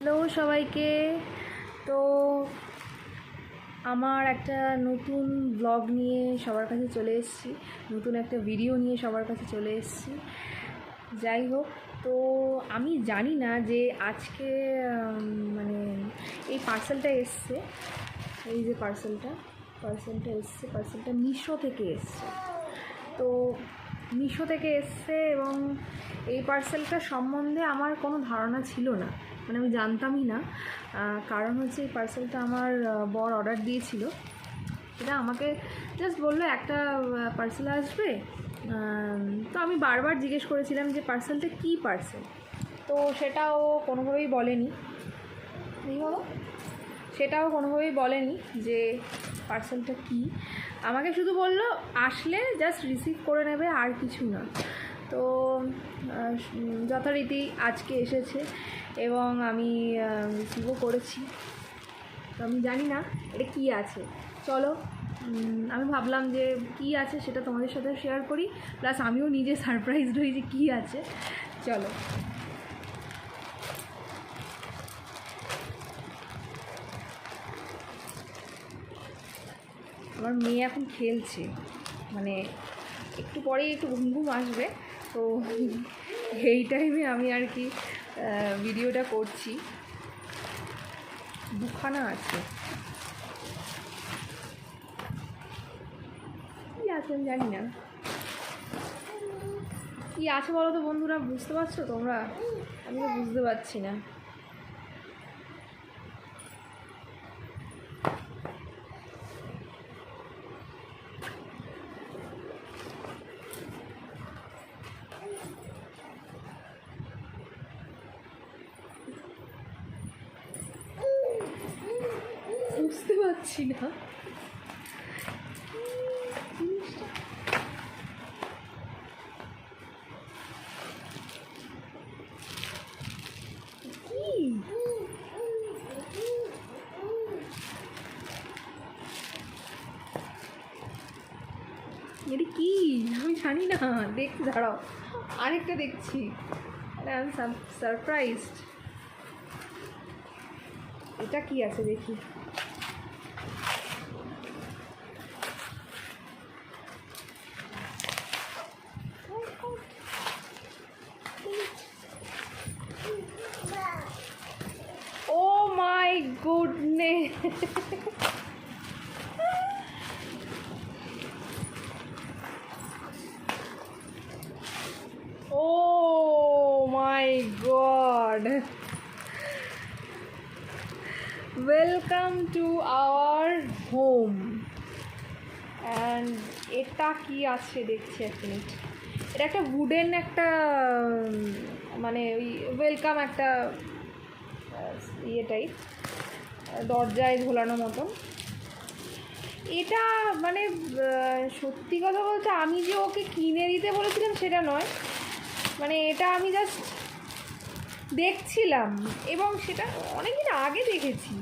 Hello সবাইকে। তো আমার একটা নতুন ব্লগ নিয়ে সবার কাছে চলে এসেছি, নতুন একটা ভিডিও নিয়ে সবার কাছে চলে এসেছি। যাই হোক, তো আমি জানি না যে আজকে মানে এই পার্সেলটা এসছে, এই যে পার্সেলটা এসছে, পার্সেলটা মিশো থেকে এসছে। তো মিশো থেকে এসছে এবং এই পার্সেলটা সম্বন্ধে আমার কোনো ধারণা ছিল না, মানে আমি জানতামই না। কারণ হচ্ছে এই পার্সেলটা আমার বর অর্ডার দিয়েছিল। এটা আমাকে জাস্ট বললো একটা পার্সেল আসবে। তো আমি বারবার জিজ্ঞেস করেছিলাম যে পার্সেলটা কী পার্সেল, তো সেটাও কোনোভাবেই বলেনি। সেটাও কোনোভাবেই বলেনি যে পার্সেলটা কী। আমাকে শুধু বলল আসলে জাস্ট রিসিভ করে নেবে, আর কিছু না। তো যথারীতি আজকে এসেছে এবং আমি রিসিভও করেছি। তো আমি জানি না এটা কী আছে। চলো, আমি ভাবলাম যে কী আছে সেটা তোমাদের সাথে শেয়ার করি, প্লাস আমিও নিজে সারপ্রাইজড হই যে কী আছে। চলো। আমার মেয়ে এখন খেলছে, মানে একটু পরেই একটু ঘুম ঘুম আসবে, তো এই টাইমে আমি আর কি ভিডিওটা করছি। দুখানা আছে, কী আছে আমি জানি না। কী আছে বলো তো বন্ধুরা, বুঝতে পারছো তোমরা? আমি তো বুঝতে পারছি না। বুঝতে পারছি না এটা কি, আমি জানি না। দেখছি, দাঁড়াও, আরেকটা দেখছি। আমি সারপ্রাইজড। এটা কি আছে দেখি। Oh my goodness, oh my god, welcome to our home. and এটা কি আছে দেখছি এক মিনিট। এটা একটা উডেন একটা মানে ওই ওয়েলকাম একটা ইয়ে টাইপ, দরজায় ঝোলানো মতন। এটা মানে সত্যি কথা বলতে আমি যে ওকে কিনে দিতে বলেছিলাম সেটা নয়, মানে এটা আমি জাস্ট দেখছিলাম এবং সেটা অনেকদিন আগে দেখেছি।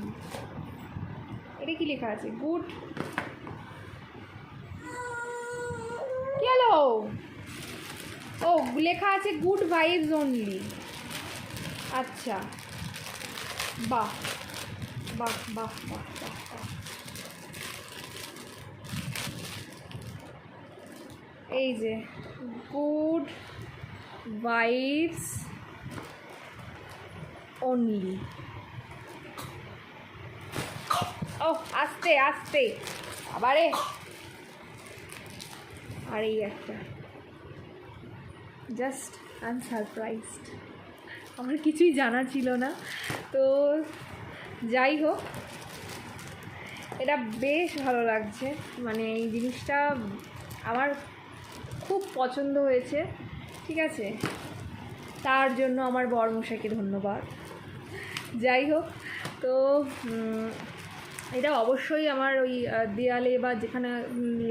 এটা কি লেখা আছে? গুড, কি হলো? ও, লেখা আছে গুড ভাইবস অনলি। আচ্ছা, বাহ বাহ বাহ বাহ বাহ বাহ। এই যে গুড ভাইবস অনলি। ও আস্তে আস্তে, আবারে। আর এই একটা, জাস্ট আই এম সারপ্রাইজড। আমার কিছুই জানা ছিল না। তো যাই হোক, এটা বেশ ভালো লাগছে, মানে এই জিনিসটা আমার খুব পছন্দ হয়েছে। ঠিক আছে, তার জন্য আমার বরমশাইকে ধন্যবাদ। যাই হোক, তো এটা অবশ্যই আমার ওই দেয়ালে বা যেখানে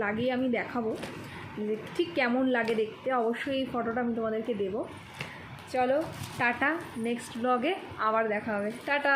লাগিয়ে আমি দেখাবো যে ঠিক কেমন লাগে দেখতে। অবশ্যই এই ফটোটা আমি তোমাদেরকে দেবো। চলো টাটা, নেক্সট ব্লগে আবার দেখা হবে। টাটা।